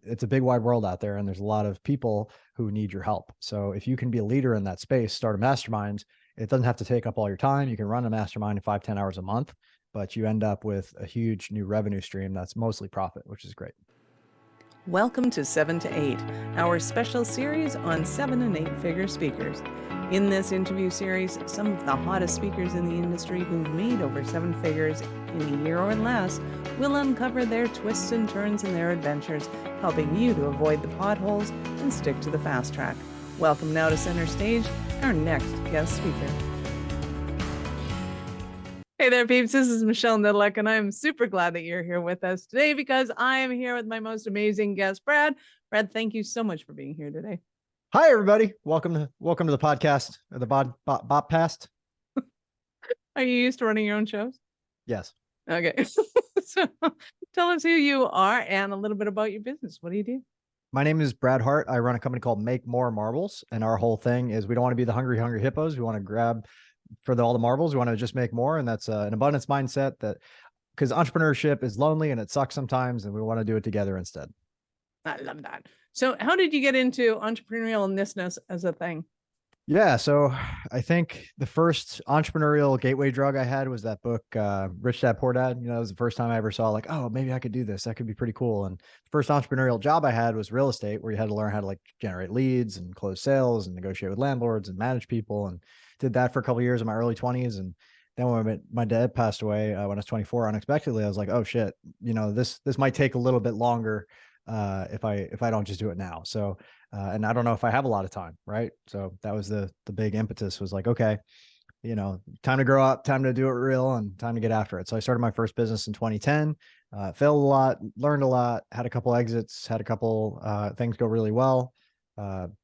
it's a big wide world out there, and there's a lot of people who need your help. So if you can be a leader in that space, start a mastermind. It doesn't have to take up all your time. You can run a mastermind in 5-10 hours a month, but you end up with a huge new revenue stream that's mostly profit, which is great. Welcome to 7 to 8, our special series on 7 and 8 figure speakers. In this interview series, some of the hottest speakers in the industry who've made over 7 figures in a year or less will uncover their twists and turns in their adventures, helping you to avoid the potholes and stick to the fast track. Welcome now to center stage, our next guest speaker. Hey there, peeps. This is Michelle Nidlek, and I'm super glad that you're here with us today because I am here with my most amazing guest, Brad. Brad, thank you so much for being here today. Hi, everybody. Welcome to the podcast, or the Bopcast. Are you used to running your own shows? Yes. Okay. So tell us who you are and a little bit about your business. What do you do? My name is Brad Hart. I run a company called Make More Marbles, and our whole thing is we don't want to be the hungry hippos. We want to grab all the marbles. We want to just make more. And that's an abundance mindset, that because entrepreneurship is lonely and it sucks sometimes, and we want to do it together instead. I love that. So how did you get into entrepreneurialness as a thing? Yeah. So I think the first entrepreneurial gateway drug I had was that book, Rich Dad, Poor Dad. That was the first time I ever saw like, oh, maybe I could do this. That could be pretty cool. And the first entrepreneurial job I had was real estate, where you had to learn how to like generate leads and close sales and negotiate with landlords and manage people, and did that for a couple of years in my early 20s. And then when my dad passed away when I was 24 unexpectedly, I was like, oh shit, this might take a little bit longer if I don't just do it now. So and I don't know if I have a lot of time, right? So that was the big impetus, was like, okay, time to grow up, time to do it real, and time to get after it. So I started my first business in 2010, failed a lot, learned a lot, had a couple exits, had a couple things go really well.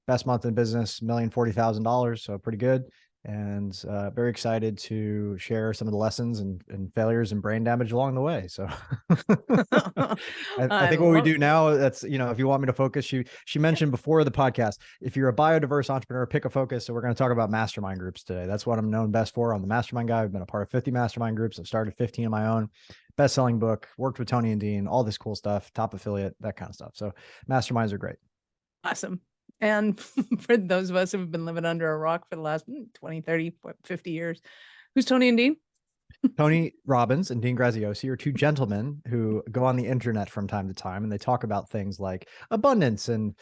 Best month in business, $1,040,000. So pretty good. And very excited to share some of the lessons and failures and brain damage along the way. So I think what we do now, that's, if you want me to focus, she mentioned before the podcast, if you're a biodiverse entrepreneur, pick a focus. So we're going to talk about mastermind groups today. That's what I'm known best for. I'm the mastermind guy. I've been a part of 50 mastermind groups. I've started 15 of my own, best-selling book, worked with Tony and Dean, all this cool stuff, top affiliate, that kind of stuff. So masterminds are great. Awesome. And for those of us who have been living under a rock for the last 20, 30, 50 years, who's Tony and Dean? Tony Robbins and Dean Graziosi are two gentlemen who go on the internet from time to time, and they talk about things like abundance and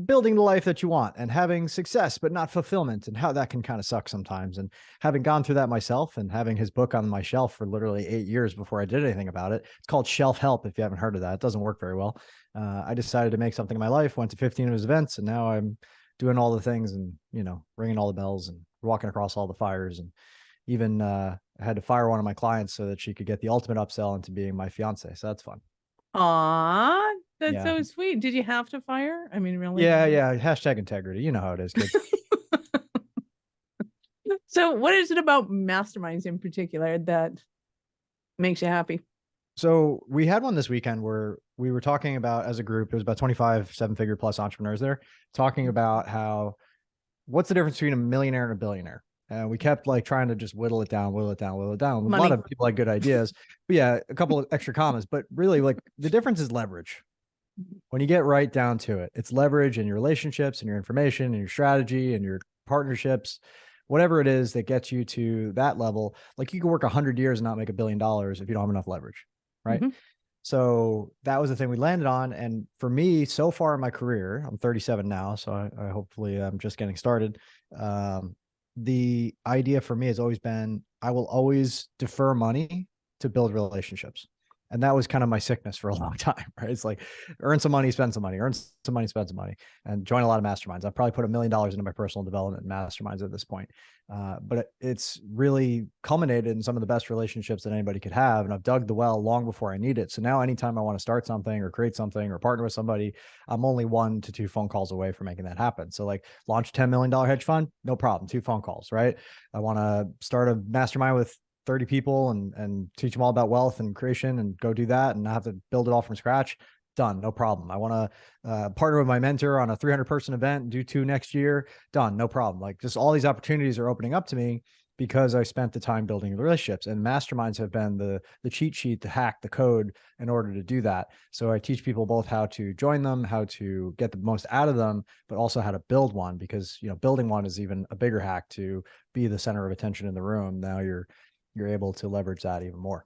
building the life that you want and having success, but not fulfillment, and how that can kind of suck sometimes. And having gone through that myself, and having his book on my shelf for literally 8 years before I did anything about it, it's called Shelf Help. If you haven't heard of that, it doesn't work very well. I decided to make something in my life, went to 15 of his events, and now I'm doing all the things and, ringing all the bells and walking across all the fires. And even I had to fire one of my clients so that she could get the ultimate upsell into being my fiance. So that's fun. Aw, that's so sweet. Did you have to fire? I mean, really? Yeah. Hashtag integrity. You know how it is, kids. So what is it about masterminds in particular that makes you happy? So we had one this weekend where we were talking about, as a group, it was about 25 7-figure plus entrepreneurs there, talking about what's the difference between a millionaire and a billionaire. And we kept like trying to just whittle it down. Money. A lot of people had good ideas, but yeah, a couple of extra commas, but really like the difference is leverage. When you get right down to it, it's leverage in your relationships and your information and your strategy and your partnerships, whatever it is that gets you to that level. Like you can work 100 years and not make $1 billion if you don't have enough leverage. Right. Mm-hmm. So that was the thing we landed on. And for me, so far in my career, I'm 37 now. So I hopefully I'm just getting started. The idea for me has always been, I will always defer money to build relationships. And that was kind of my sickness for a long time, right? It's like earn some money, spend some money, earn some money, spend some money, and join a lot of masterminds. I've probably put $1 million into my personal development and masterminds at this point. But it's really culminated in some of the best relationships that anybody could have. And I've dug the well long before I need it. So now anytime I want to start something or create something or partner with somebody, I'm only 1 to 2 phone calls away from making that happen. So like launch a $10 million hedge fund, no problem, 2 phone calls, right? I want to start a mastermind with 30 people and teach them all about wealth and creation and go do that and not have to build it all from scratch. Done. No problem. I want to partner with my mentor on a 300 person event and do 2 next year. Done. No problem. Like just all these opportunities are opening up to me. because I spent the time building the relationships, and masterminds have been the cheat sheet to hack the code in order to do that. So I teach people both how to join them, how to get the most out of them, but also how to build one, because, you know, building one is even a bigger hack to be the center of attention in the room. Now you're able to leverage that even more.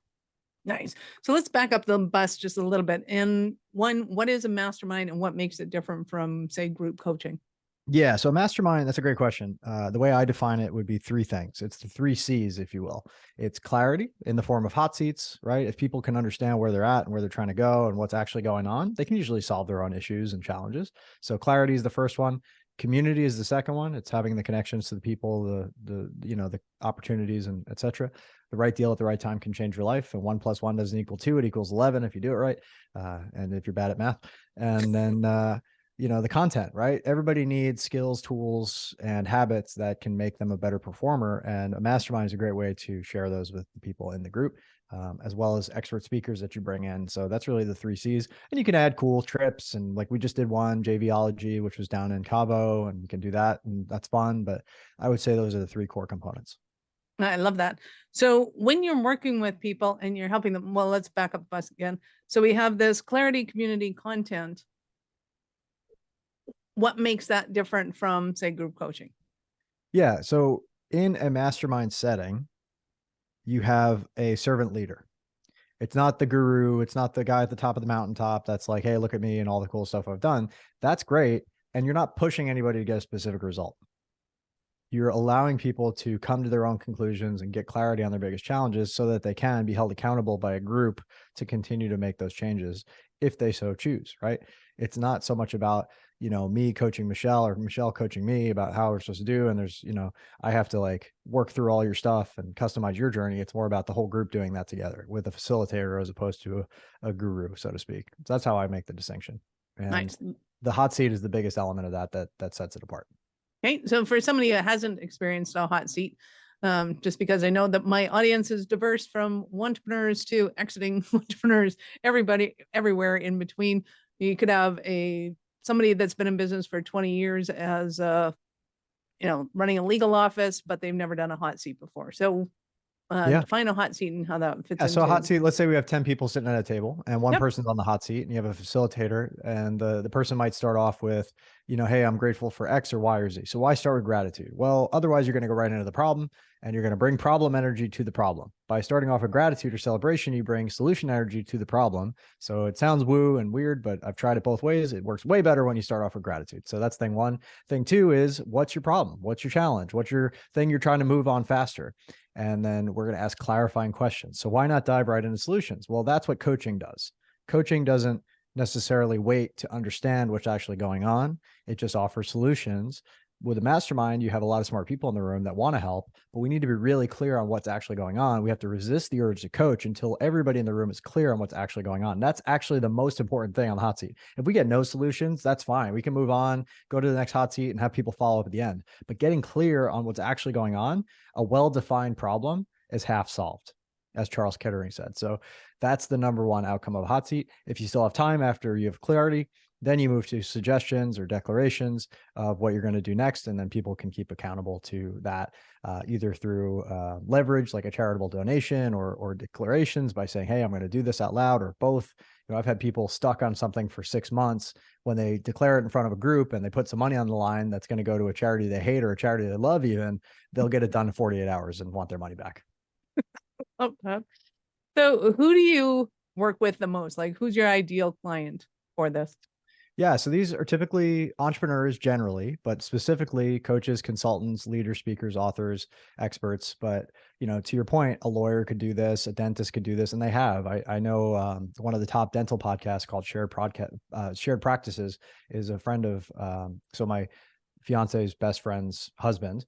Nice. So let's back up the bus just a little bit. And one, what is a mastermind and what makes it different from, say, group coaching? Yeah. So mastermind, that's a great question. The way I define it would be three things. It's the three C's, if you will. It's clarity in the form of hot seats, right? If people can understand where they're at and where they're trying to go and what's actually going on, they can usually solve their own issues and challenges. So clarity is the first one. Community is the second one. It's having the connections to the people, the opportunities, and etc. The right deal at the right time can change your life. And 1 + 1 doesn't equal 2; it equals 11 if you do it right. And if you're bad at math, and then the content, right? Everybody needs skills, tools, and habits that can make them a better performer. And a mastermind is a great way to share those with the people in the group, as well as expert speakers that you bring in. So that's really the three C's. And you can add cool trips. And like we just did one, JVology, which was down in Cabo, and you can do that. And that's fun. But I would say those are the three core components. I love that. So when you're working with people and you're helping them, well, let's back up the bus again. So we have this clarity, community, content. What makes that different from, say, group coaching? Yeah. So in a mastermind setting, you have a servant leader. It's not the guru. It's not the guy at the top of the mountaintop that's like, hey, look at me and all the cool stuff I've done. That's great. And you're not pushing anybody to get a specific result. You're allowing people to come to their own conclusions and get clarity on their biggest challenges so that they can be held accountable by a group to continue to make those changes if they so choose, right? It's not so much about, me coaching Michelle or Michelle coaching me about how we're supposed to do. And there's, I have to like work through all your stuff and customize your journey. It's more about the whole group doing that together with a facilitator as opposed to a guru, so to speak. So that's how I make the distinction. And Nice. The hot seat is the biggest element of that sets it apart. Okay. So for somebody that hasn't experienced a hot seat, just because I know that my audience is diverse from entrepreneurs to exiting entrepreneurs, everybody, everywhere in between. You could have somebody that's been in business for 20 years as running a legal office, but they've never done a hot seat before. So define a hot seat and how that fits into. So a hot seat, let's say we have 10 people sitting at a table and one Yep. person's on the hot seat, and you have a facilitator, and the person might start off with, hey, I'm grateful for X or Y or Z. So why start with gratitude? Well, otherwise you're going to go right into the problem, and you're going to bring problem energy to the problem. By starting off with gratitude or celebration, you bring solution energy to the problem. So it sounds woo and weird, but I've tried it both ways. It works way better when you start off with gratitude. So that's thing one. Thing two is, what's your problem? What's your challenge? What's your thing you're trying to move on faster? And then we're going to ask clarifying questions. So why not dive right into solutions? Well, that's what coaching does. Coaching doesn't necessarily wait to understand what's actually going on. It just offers solutions. With a mastermind, you have a lot of smart people in the room that want to help, but we need to be really clear on what's actually going on. We have to resist the urge to coach until everybody in the room is clear on what's actually going on. That's actually the most important thing on the hot seat. If we get no solutions, that's fine. We can move on, go to the next hot seat, and have people follow up at the end. But getting clear on what's actually going on, a well-defined problem is half solved, as Charles Kettering said. So that's the number one outcome of a hot seat. If you still have time after you have clarity, then you move to suggestions or declarations of what you're going to do next. And then people can keep accountable to that, either through leverage, like a charitable donation, or declarations by saying, hey, I'm going to do this out loud, or both. I've had people stuck on something for 6 months. When they declare it in front of a group and they put some money on the line that's going to go to a charity they hate or a charity they love, even, they'll get it done in 48 hours and want their money back. Okay. So who do you work with the most? Like, who's your ideal client for this? Yeah. So these are typically entrepreneurs generally, but specifically coaches, consultants, leaders, speakers, authors, experts. But, to your point, a lawyer could do this, a dentist could do this, and they have. I know one of the top dental podcasts called Shared Practices is a friend of, so my fiance's best friend's husband.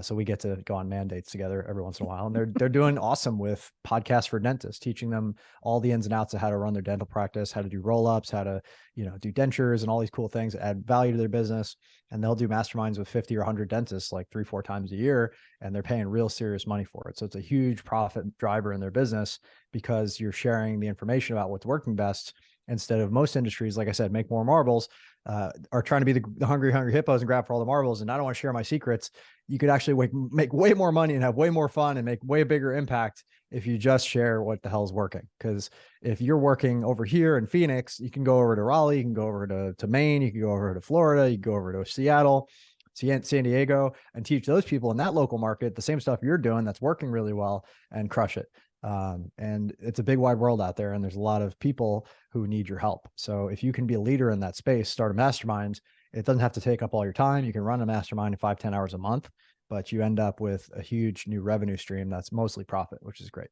So we get to go on mandates together every once in a while. And they're doing awesome with podcasts for dentists, teaching them all the ins and outs of how to run their dental practice, how to do roll-ups, how to, do dentures and all these cool things, add value to their business. And they'll do masterminds with 50 or 100 dentists like 3-4 times a year, and they're paying real serious money for it. So it's a huge profit driver in their business because you're sharing the information about what's working best instead of most industries, like I said, make more marbles, are trying to be the hungry hippos and grab for all the marbles. And I don't want to share my secrets. You could actually make way more money and have way more fun and make way bigger impact if you just share what the hell's working. Because if you're working over here in Phoenix, you can go over to Raleigh, you can go over to Maine, you can go over to Florida, you can go over to Seattle, San Diego, and teach those people in that local market the same stuff you're doing that's working really well and crush it. And it's a big wide world out there, and there's a lot of people who need your help. So if you can be a leader in that space, start a mastermind. It doesn't have to take up all your time. You can run a mastermind in 5-10 hours a month, but you end up with a huge new revenue stream that's mostly profit, which is great.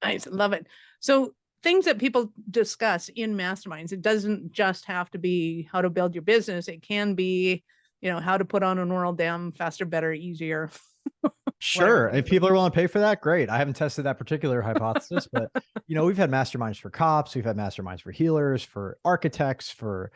Nice. Love it. So things that people discuss in masterminds, it doesn't just have to be how to build your business. It can be, how to put on an oral dam faster, better, easier. Sure. If people are willing to pay for that, great. I haven't tested that particular hypothesis, but we've had masterminds for cops, we've had masterminds for healers, for architects, for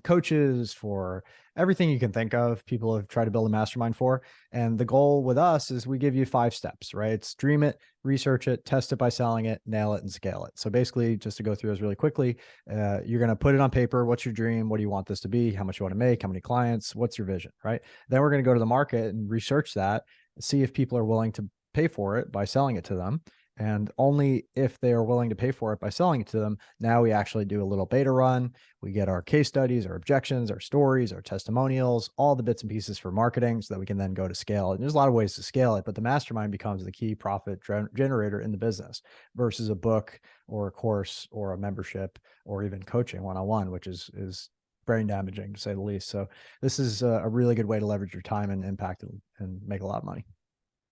coaches, for everything you can think of. People have tried to build a mastermind for. And the goal with us is we give you 5 steps, right? It's dream it, research it, test it by selling it, nail it, and scale it. So basically, just to go through those really quickly, you're going to put it on paper. What's your dream? What do you want this to be? How much you want to make? How many clients? What's your vision, right? Then we're going to go to the market and research that, see if people are willing to pay for it by selling it to them. And only if they are willing to pay for it by selling it to them, now we actually do a little beta run. We get our case studies, our objections, our stories, our testimonials, all the bits and pieces for marketing so that we can then go to scale. And there's a lot of ways to scale it, but the mastermind becomes the key profit generator in the business versus a book or a course or a membership or even coaching one-on-one, which is brain damaging to say the least. So this is a really good way to leverage your time and impact and make a lot of money.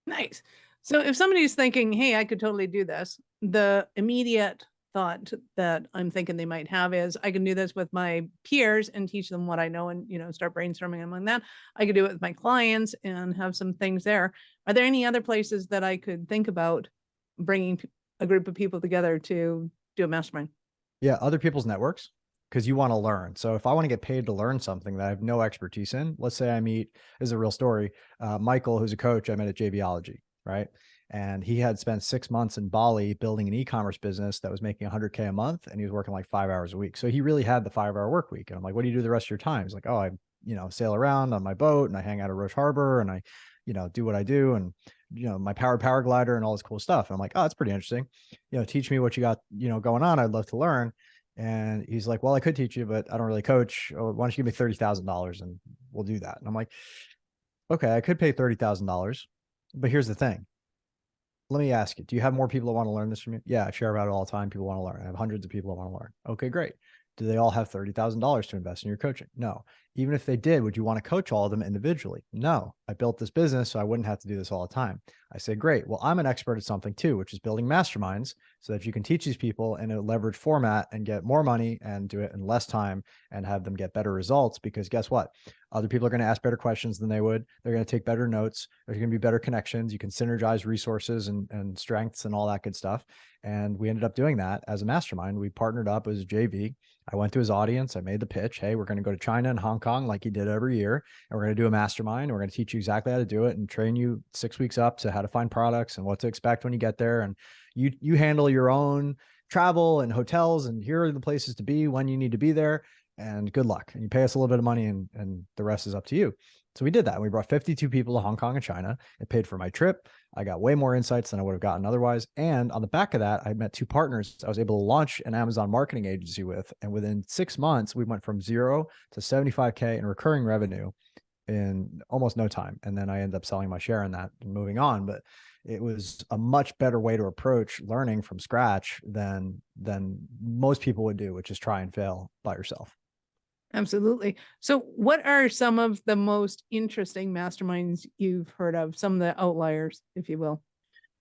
Nice. So if somebody's thinking, hey, I could totally do this, the immediate thought that I'm thinking they might have is I can do this with my peers and teach them what I know and, start brainstorming among that. I could do it with my clients and have some things there. Are there any other places that I could think about bringing a group of people together to do a mastermind? Yeah, other people's networks, because you want to learn. So if I want to get paid to learn something that I have no expertise in, let's say I meet, this is a real story, Michael, who's a coach I met at JVology, right? And he had spent 6 months in Bali building an e-commerce business that was making 100K a month, and he was working like 5 hours a week. So he really had the 5-hour work week. And I'm like, what do you do the rest of your time? He's like, oh, I, sail around on my boat and I hang out at Roche Harbor and I, do what I do. And, my power glider and all this cool stuff. And I'm like, oh, that's pretty interesting. Teach me what you got, going on. I'd love to learn. And he's like, well, I could teach you, but I don't really coach. Oh, why don't you give me $30,000 and we'll do that. And I'm like, okay, I could pay $30,000, but here's the thing. Let me ask you, do you have more people that want to learn this from you? Yeah, I share about it all the time. People want to learn. I have hundreds of people that want to learn. Okay, great. Do they all have $30,000 to invest in your coaching? No. Even if they did, would you want to coach all of them individually? No. I built this business, so I wouldn't have to do this all the time. I say, great. Well, I'm an expert at something too, which is building masterminds so that you can teach these people in a leveraged format and get more money and do it in less time and have them get better results. Because guess what? Other people are going to ask better questions than they would. They're going to take better notes. There's going to be better connections. You can synergize resources and strengths and all that good stuff. And we ended up doing that as a mastermind. We partnered up as a JV. I went to his audience. I made the pitch. Hey, we're going to go to China and Hong Kong like he did every year. And we're going to do a mastermind. And we're going to teach you exactly how to do it and train you 6 weeks up to how to find products and what to expect when you get there. And you handle your own travel and hotels. And here are the places to be when you need to be there. And good luck. And you pay us a little bit of money and the rest is up to you. So we did that. We brought 52 people to Hong Kong and China. It paid for my trip. I got way more insights than I would have gotten otherwise. And on the back of that, I met 2 partners I was able to launch an Amazon marketing agency with. And within 6 months, we went from 0 to 75K in recurring revenue in almost no time. And then I ended up selling my share in that and moving on. But it was a much better way to approach learning from scratch than most people would do, which is try and fail by yourself. Absolutely. So what are some of the most interesting masterminds you've heard of? Some of the outliers, if you will.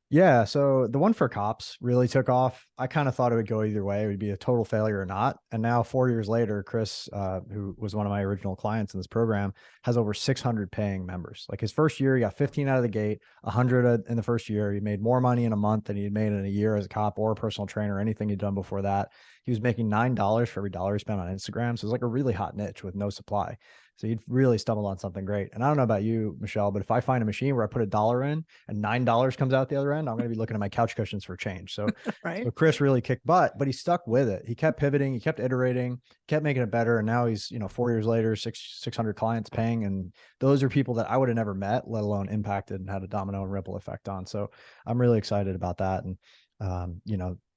Yeah. So the one for cops really took off. I kind of thought it would go either way. It would be a total failure or not. And now 4 years later, Chris, who was one of my original clients in this program, has over 600 paying members. Like his first year, he got 15 out of the gate, 100 in the first year. He made more money in a month than he'd made in a year as a cop or a personal trainer, or anything he'd done before that. He was making $9 for every dollar he spent on Instagram. So it was like a really hot niche with no supply. So you'd really stumbled on something great. And I don't know about you, Michelle, but if I find a machine where I put $1 in and $9 comes out the other end, end, I'm going to be looking at my couch cushions for change. So, Right. so Chris really kicked butt, but he stuck with it. He kept pivoting, he kept iterating, kept making it better. And now he's, 4 years later, 600 clients paying. And those are people that I would have never met, let alone impacted and had a domino and ripple effect on. So I'm really excited about that. And,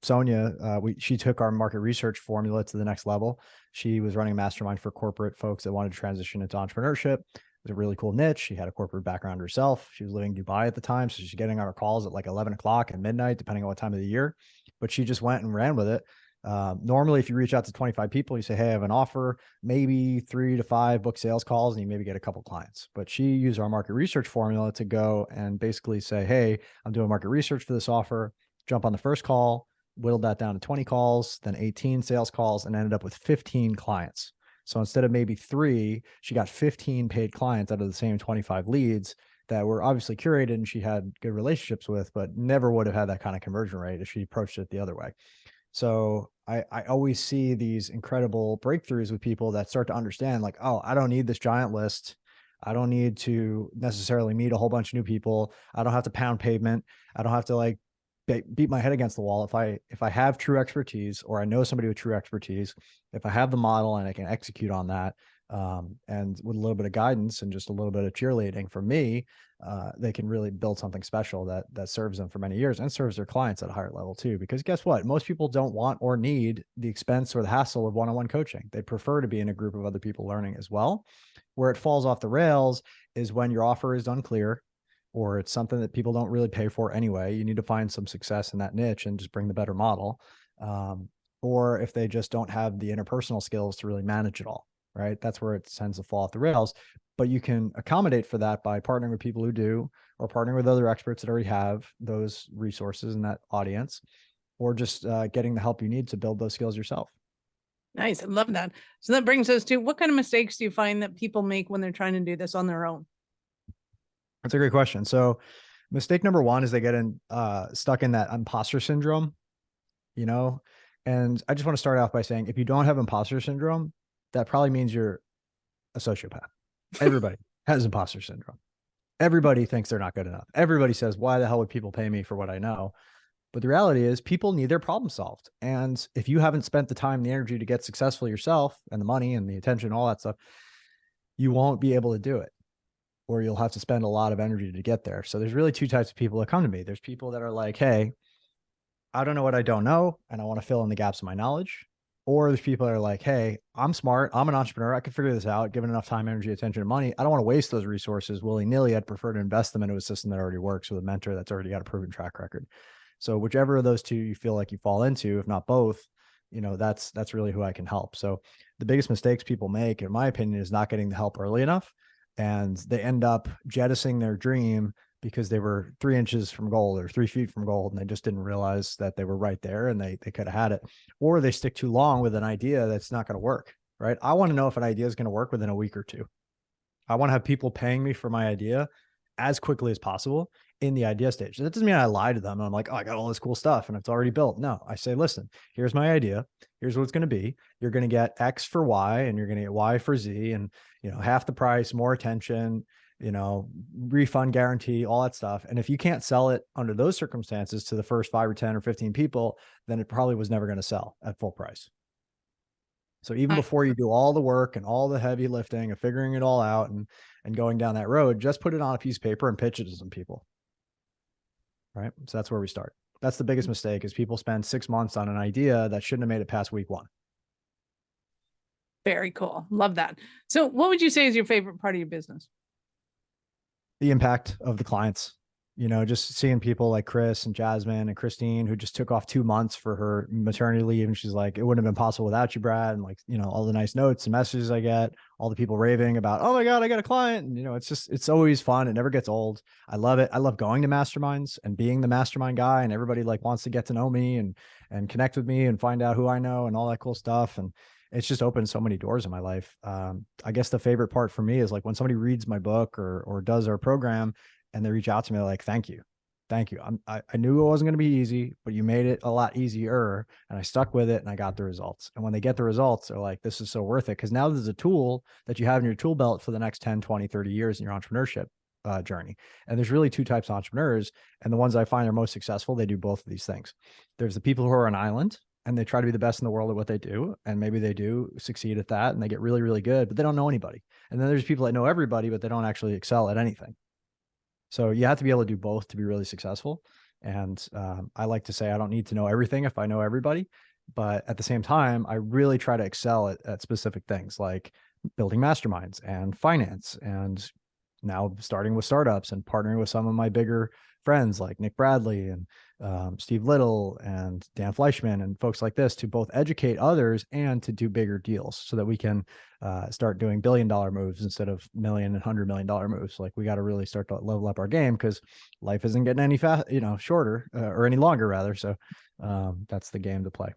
Sonia, she took our market research formula to the next level. She was running a mastermind for corporate folks that wanted to transition into entrepreneurship. It was a really cool niche. She had a corporate background herself. She was living in Dubai at the time. So she's getting on her calls at like 11 o'clock and midnight, depending on what time of the year. But she just went and ran with it. Normally, if you reach out to 25 people, you say, hey, I have an offer, maybe 3 to 5 book sales calls, and you maybe get a couple clients. But she used our market research formula to go and basically say, hey, I'm doing market research for this offer. Jump on the first call, whittled that down to 20 calls, then 18 sales calls, and ended up with 15 clients. So instead of maybe 3, she got 15 paid clients out of the same 25 leads that were obviously curated and she had good relationships with, but never would have had that kind of conversion rate if she approached it the other way. So I always see these incredible breakthroughs with people that start to understand like, oh, I don't need this giant list. I don't need to necessarily meet a whole bunch of new people. I don't have to pound pavement. I don't have to like beat my head against the wall. If I have true expertise, or I know somebody with true expertise, if I have the model and I can execute on that, and with a little bit of guidance and just a little bit of cheerleading from me, they can really build something special that serves them for many years and serves their clients at a higher level too. Because guess what? Most people don't want or need the expense or the hassle of one-on-one coaching. They prefer to be in a group of other people learning as well. Where it falls off the rails is when your offer is unclear, or it's something that people don't really pay for anyway. You need to find some success in that niche and just bring the better model. Or if they just don't have the interpersonal skills to really manage it all, right? That's where it tends to fall off the rails. But you can accommodate for that by partnering with people who do, or partnering with other experts that already have those resources in that audience, or just getting the help you need to build those skills yourself. Nice. I love that. So that brings us to, what kind of mistakes do you find that people make when they're trying to do this on their own? That's a great question. So mistake number 1 is they get stuck in that imposter syndrome, and I just want to start off by saying, if you don't have imposter syndrome, that probably means you're a sociopath. Everybody has imposter syndrome. Everybody thinks they're not good enough. Everybody says, why the hell would people pay me for what I know? But the reality is people need their problem solved. And if you haven't spent the time, the energy to get successful yourself, and the money and the attention, all that stuff, you won't be able to do it, or you'll have to spend a lot of energy to get there. So there's really 2 types of people that come to me. There's people that are like, hey, I don't know what I don't know, and I want to fill in the gaps of my knowledge. Or there's people that are like, hey, I'm smart. I'm an entrepreneur. I can figure this out, given enough time, energy, attention, and money. I don't want to waste those resources willy-nilly. I'd prefer to invest them into a system that already works with a mentor that's already got a proven track record. So whichever of those 2 you feel like you fall into, if not both, that's really who I can help. So the biggest mistakes people make, in my opinion, is not getting the help early enough. And they end up jettisoning their dream because they were 3 inches from gold or 3 feet from gold, and they just didn't realize that they were right there and they could have had it. Or they stick too long with an idea that's not going to work, right? I want to know if an idea is going to work within a week or 2. I want to have people paying me for my idea as quickly as possible in the idea stage. That doesn't mean I lie to them and I'm like, oh, I got all this cool stuff and it's already built. No, I say, listen, here's my idea. Here's what it's going to be. You're going to get X for Y, and you're going to get Y for Z, and, half the price, more attention, refund guarantee, all that stuff. And if you can't sell it under those circumstances to the first 5 or 10 or 15 people, then it probably was never going to sell at full price. So even before you do all the work and all the heavy lifting of figuring it all out and going down that road, just put it on a piece of paper and pitch it to some people. Right. So that's where we start. That's the biggest mistake, is people spend 6 months on an idea that shouldn't have made it past week 1. Very cool. Love that. So what would you say is your favorite part of your business? The impact of the clients, just seeing people like Chris and Jasmine and Christine, who just took off 2 months for her maternity leave. And she's like, it wouldn't have been possible without you, Brad. And all the nice notes and messages I get, all the people raving about, oh my God, I got a client. And, it's always fun. It never gets old. I love it. I love going to masterminds and being the mastermind guy, and everybody wants to get to know me and connect with me and find out who I know and all that cool stuff. And it's just opened so many doors in my life. I guess the favorite part for me is when somebody reads my book or does our program, and they reach out to me like, thank you. I knew it wasn't going to be easy, but you made it a lot easier, and I stuck with it and I got the results. And when they get the results, they're like, this is so worth it. Because now there's a tool that you have in your tool belt for the next 10, 20, 30 years in your entrepreneurship. journey. And there's really two types of entrepreneurs. And the ones I find are most successful, they do both of these things. There's the people who are on an island and they try to be the best in the world at what they do. And maybe they do succeed at that and they get really, really good, but they don't know anybody. And then there's people that know everybody, but they don't actually excel at anything. So you have to be able to do both to be really successful. And I like to say I don't need to know everything if I know everybody. But at the same time, I really try to excel at specific things like building masterminds and finance, and now starting with startups and partnering with some of my bigger friends like Nick Bradley and Steve Little and Dan Fleischman and folks like this to both educate others and to do bigger deals so that we can start doing $1 billion moves instead of million and $100 million moves. Like we got to really start to level up our game because life isn't getting any shorter or any longer rather. So that's the game to play.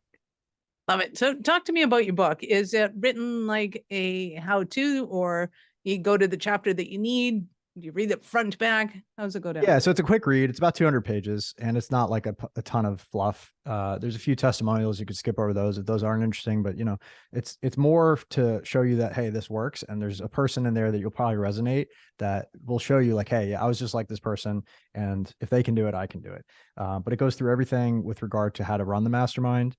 Love it. So talk to me about your book. Is it written like a how-to, or you go to the chapter that you need? Do you read it front to back? How does it go down? Yeah, so it's a quick read. It's about 200 pages, and it's not like a ton of fluff. There's a few testimonials. You could skip over those if those aren't interesting, but it's more to show you that, hey, this works. And there's a person in there that you'll probably resonate that will show you like, hey, I was just like this person. And if they can do it, I can do it. But it goes through everything with regard to how to run the mastermind.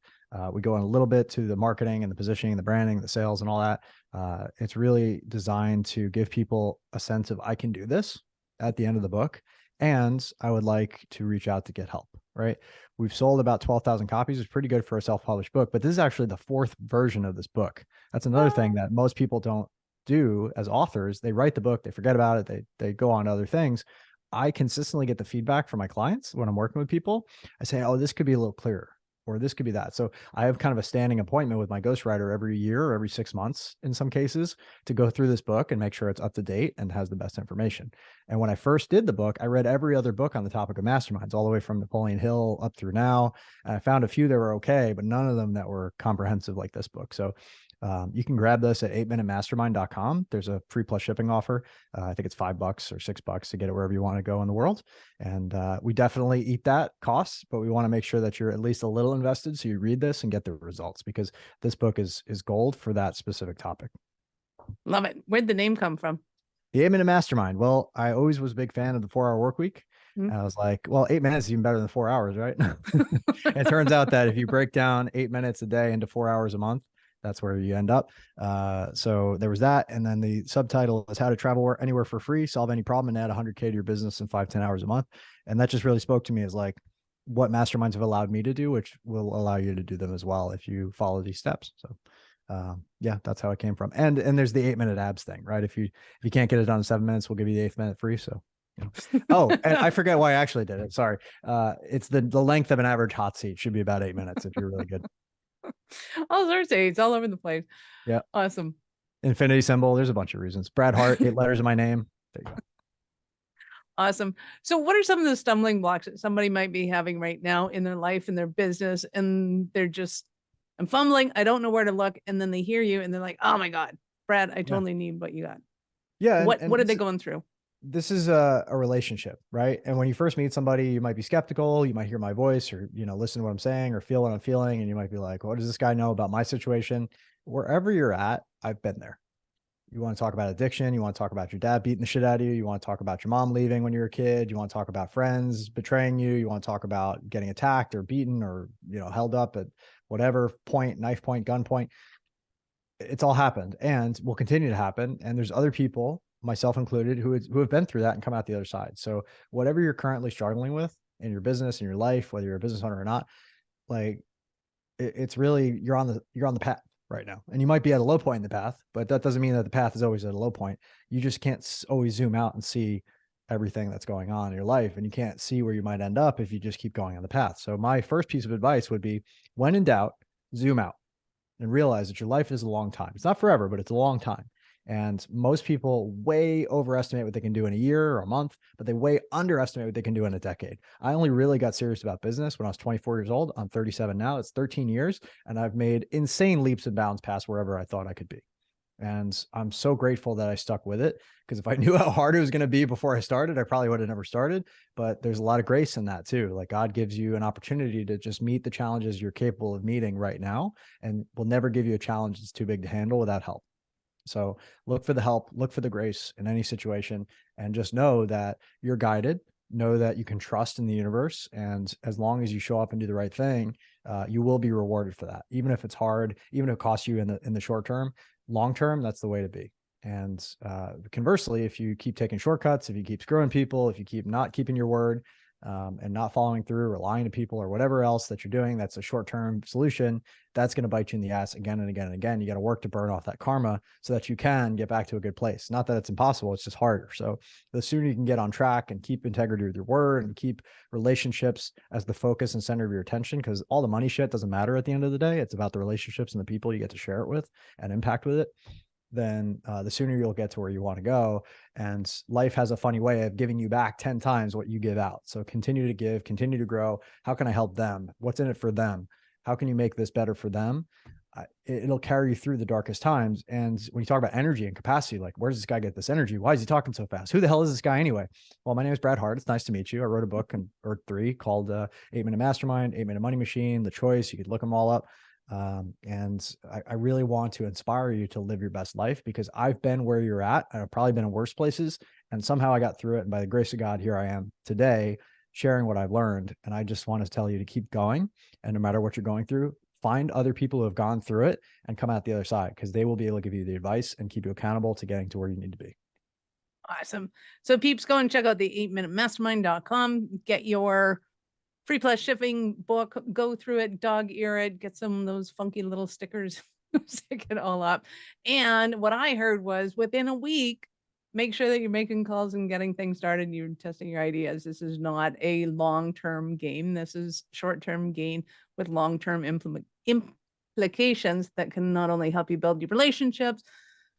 We go in a little bit to the marketing and the positioning, the branding, the sales and all that. It's really designed to give people a sense of, I can do this at the end of the book. And I would like to reach out to get help, right? We've sold about 12,000 copies. It's pretty good for a self-published book, but this is actually the 4th version of this book. That's another thing that most people don't do as authors. They write the book, they forget about it, they go on to other things. I consistently get the feedback from my clients when I'm working with people. I say, oh, this could be a little clearer, or this could be that. So I have kind of a standing appointment with my ghostwriter every year or every 6 months in some cases to go through this book and make sure it's up to date and has the best information. And when I first did the book, I read every other book on the topic of masterminds, all the way from Napoleon Hill up through now. And I found a few that were okay, but none of them that were comprehensive like this book. So you can grab this at 8minutemastermind.com. There's a free plus shipping offer. I think it's $5 or $6 to get it wherever you want to go in the world. And we definitely eat that cost, but we want to make sure that you're at least a little invested so you read this and get the results, because this book is gold for that specific topic. Love it. Where'd the name come from? The 8-minute mastermind. Well, I always was a big fan of the 4-hour work week. And I was like, well, 8 minutes is even better than 4 hours, right? It turns out that if you break down 8 minutes a day into 4 hours a month, that's where you end up. So there was that. And then the subtitle is How to Travel Anywhere for Free, Solve Any Problem, and Add 100K to your business in 5-10 hours a month. And that just really spoke to me as like what masterminds have allowed me to do, which will allow you to do them as well if you follow these steps. So yeah, that's how it came from. And there's the 8-minute abs thing, right? If you can't get it done in 7 minutes, we'll give you the 8th minute free. So oh, and I forget why I actually did it. Sorry. It's the length of an average hot seat should be about 8 minutes if you're really good. All sorts of it's all over the place. Yeah. Awesome. Infinity symbol. There's a bunch of reasons. Brad Hart, 8 letters of my name. There you go. Awesome. So what are some of the stumbling blocks that somebody might be having right now in their life, in their business, and they're just, I'm fumbling, I don't know where to look. And then they hear you and they're like, oh my God, Brad, I totally need what you got. Yeah. What are they going through? This is a relationship, right? And when you first meet somebody, you might be skeptical. You might hear my voice or, listen to what I'm saying or feel what I'm feeling. And you might be like, what does this guy know about my situation? Wherever you're at, I've been there. You want to talk about addiction. You want to talk about your dad beating the shit out of you. You want to talk about your mom leaving when you were a kid. You want to talk about friends betraying you. You want to talk about getting attacked or beaten or, held up at whatever point, knife point, gun point. It's all happened and will continue to happen. And there's other people, myself included, who have been through that and come out the other side. So whatever you're currently struggling with in your business, in your life, whether you're a business owner or not, like it's really, you're on the path right now. And you might be at a low point in the path, but that doesn't mean that the path is always at a low point. You just can't always zoom out and see everything that's going on in your life. And you can't see where you might end up if you just keep going on the path. So my first piece of advice would be, when in doubt, zoom out and realize that your life is a long time. It's not forever, but it's a long time. And most people way overestimate what they can do in a year or a month, but they way underestimate what they can do in a decade. I only really got serious about business when I was 24 years old. I'm 37 now. It's 13 years. And I've made insane leaps and bounds past wherever I thought I could be. And I'm so grateful that I stuck with it, because if I knew how hard it was going to be before I started, I probably would have never started. But there's a lot of grace in that too. Like God gives you an opportunity to just meet the challenges you're capable of meeting right now, and will never give you a challenge that's too big to handle without help. So look for the help, look for the grace in any situation, and just know that you're guided. Know that you can trust in the universe. And as long as you show up and do the right thing, you will be rewarded for that. Even if it's hard, even if it costs you in the short term, long term, that's the way to be. And conversely, if you keep taking shortcuts, if you keep screwing people, if you keep not keeping your word, and not following through or lying to people or whatever else that you're doing, that's a short-term solution, that's going to bite you in the ass again and again and again. You got to work to burn off that karma so that you can get back to a good place. Not that it's impossible, it's just harder. So the sooner you can get on track and keep integrity with your word and keep relationships as the focus and center of your attention, because all the money shit doesn't matter at the end of the day. It's about the relationships and the people you get to share it with and impact with it. Then the sooner you'll get to where you want to go. And life has a funny way of giving you back 10 times what you give out. So continue to give, continue to grow. How can I help them? What's in it for them? How can you make this better for them? It'll carry you through the darkest times. And when you talk about energy and capacity, like, where does this guy get this energy? Why is he talking so fast? Who the hell is this guy anyway? Well, my name is Brad Hart. It's nice to meet you. I wrote a book or three called 8-Minute Mastermind, 8-Minute Money Machine, The Choice. You could look them all up. And I really want to inspire you to live your best life, because I've been where you're at. I've probably been in worse places, and somehow I got through it. And by the grace of God, here I am today sharing what I've learned. And I just want to tell you to keep going. And no matter what you're going through, find other people who have gone through it and come out the other side, because they will be able to give you the advice and keep you accountable to getting to where you need to be. Awesome. So peeps, go and check out the 8minutemastermind.com. Get your free plus shipping book, go through it, dog ear it, get some of those funky little stickers, stick it all up. And what I heard was within a week, make sure that you're making calls and getting things started. You're testing your ideas. This is not a long-term game. This is short-term gain with long-term implications that can not only help you build your relationships,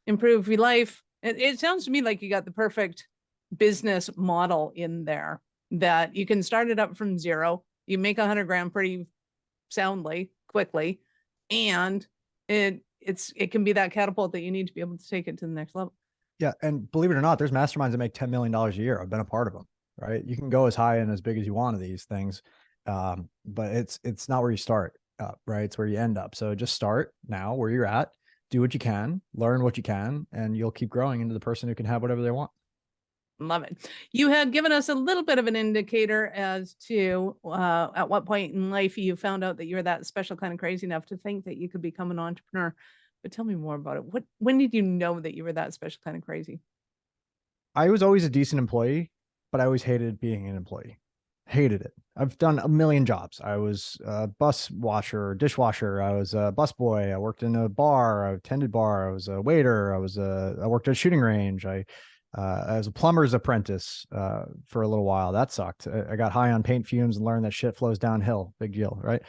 improve your life. It sounds to me like you got the perfect business model in there, that you can start it up from zero. You make 100 grand pretty soundly, quickly, and it can be that catapult that you need to be able to take it to the next level. Yeah. And believe it or not, there's masterminds that make $10 million a year. I've been a part of them, right? You can go as high and as big as you want of these things. But it's not where you start up, right? It's where you end up. So just start now where you're at, do what you can, learn what you can, and you'll keep growing into the person who can have whatever they want. Love it. You had given us a little bit of an indicator as to at what point in life you found out that you were that special kind of crazy enough to think that you could become an entrepreneur. But tell me more about it. When did you know that you were that special kind of crazy? I was always a decent employee, but I always hated being an employee. Hated it. I've done a million jobs. I was a bus washer, dishwasher. I was a bus boy. I worked in a bar. I attended bar. I was a waiter. I worked at a shooting range. I was a plumber's apprentice for a little while. That sucked. I got high on paint fumes and learned that shit flows downhill. Big deal, right?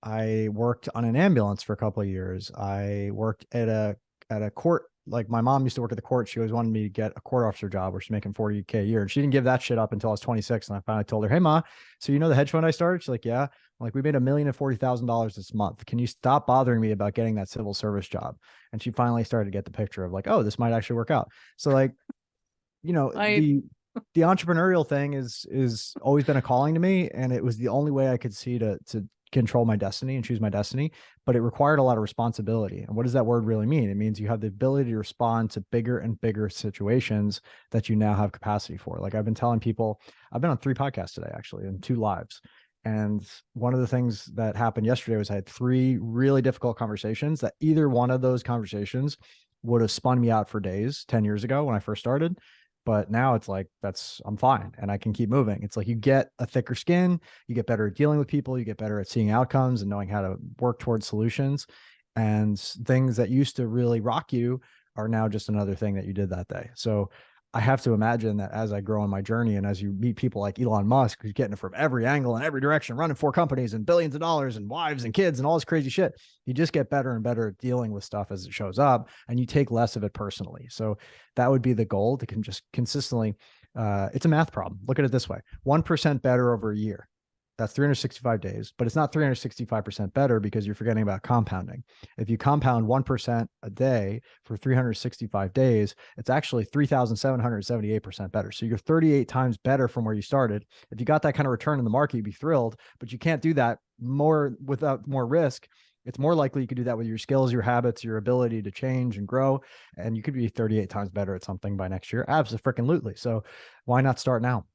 I worked on an ambulance for a couple of years. I worked at a court. Like, my mom used to work at the court. She always wanted me to get a court officer job where she's making $40K a year. And she didn't give that shit up until I was 26. And I finally told her, "Hey, Ma, so you know the hedge fund I started?" She's like, "Yeah." I'm like, "We made $1,040,000 this month. Can you stop bothering me about getting that civil service job?" And she finally started to get the picture of like, oh, this might actually work out. So, like, the entrepreneurial thing is always been a calling to me. And it was the only way I could see to control my destiny and choose my destiny, but it required a lot of responsibility. And what does that word really mean? It means you have the ability to respond to bigger and bigger situations that you now have capacity for. Like, I've been telling people, I've been on 3 podcasts today, actually, and 2 lives. And one of the things that happened yesterday was I had 3 really difficult conversations that either one of those conversations would have spun me out for days 10 years ago when I first started. But now it's like, I'm fine and I can keep moving. It's like you get a thicker skin, you get better at dealing with people, you get better at seeing outcomes and knowing how to work towards solutions. And things that used to really rock you are now just another thing that you did that day. So I have to imagine that as I grow in my journey and as you meet people like Elon Musk, who's getting it from every angle and every direction, running 4 companies and billions of dollars and wives and kids and all this crazy shit, you just get better and better at dealing with stuff as it shows up, and you take less of it personally. So that would be the goal, to just consistently, it's a math problem. Look at it this way: 1% better over a year. That's 365 days, but it's not 365% better because you're forgetting about compounding. If you compound 1% a day for 365 days, it's actually 3,778% better. So you're 38 times better from where you started. If you got that kind of return in the market, you'd be thrilled, but you can't do that without more risk. It's more likely you could do that with your skills, your habits, your ability to change and grow, and you could be 38 times better at something by next year. Absolutely. So why not start now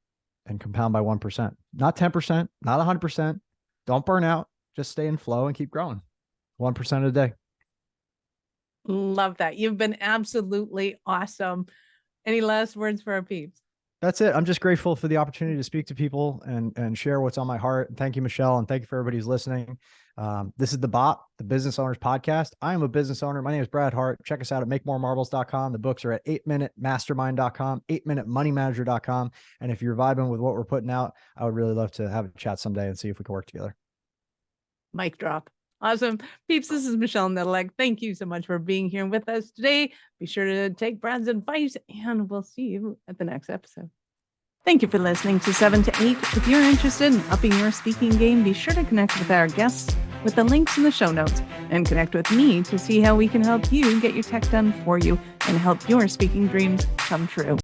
and compound by 1%? Not 10%, not 100%. Don't burn out. Just stay in flow and keep growing. 1% a day. Love that. You've been absolutely awesome. Any last words for our peeps? That's it. I'm just grateful for the opportunity to speak to people and share what's on my heart. Thank you, Michelle. And thank you for everybody who's listening. This is the BOP, the Business Owners Podcast. I am a business owner. My name is Brad Hart. Check us out at makemoremarbles.com. The books are at 8minutemastermind.com, 8minutemoneymanager.com. And if you're vibing with what we're putting out, I would really love to have a chat someday and see if we can work together. Mic drop. Awesome. Peeps, this is Michelle Nedelec. Thank you so much for being here with us today. Be sure to take Brad's advice, and we'll see you at the next episode. Thank you for listening to 7 to 8. If you're interested in upping your speaking game, be sure to connect with our guests with the links in the show notes, and connect with me to see how we can help you get your tech done for you and help your speaking dreams come true.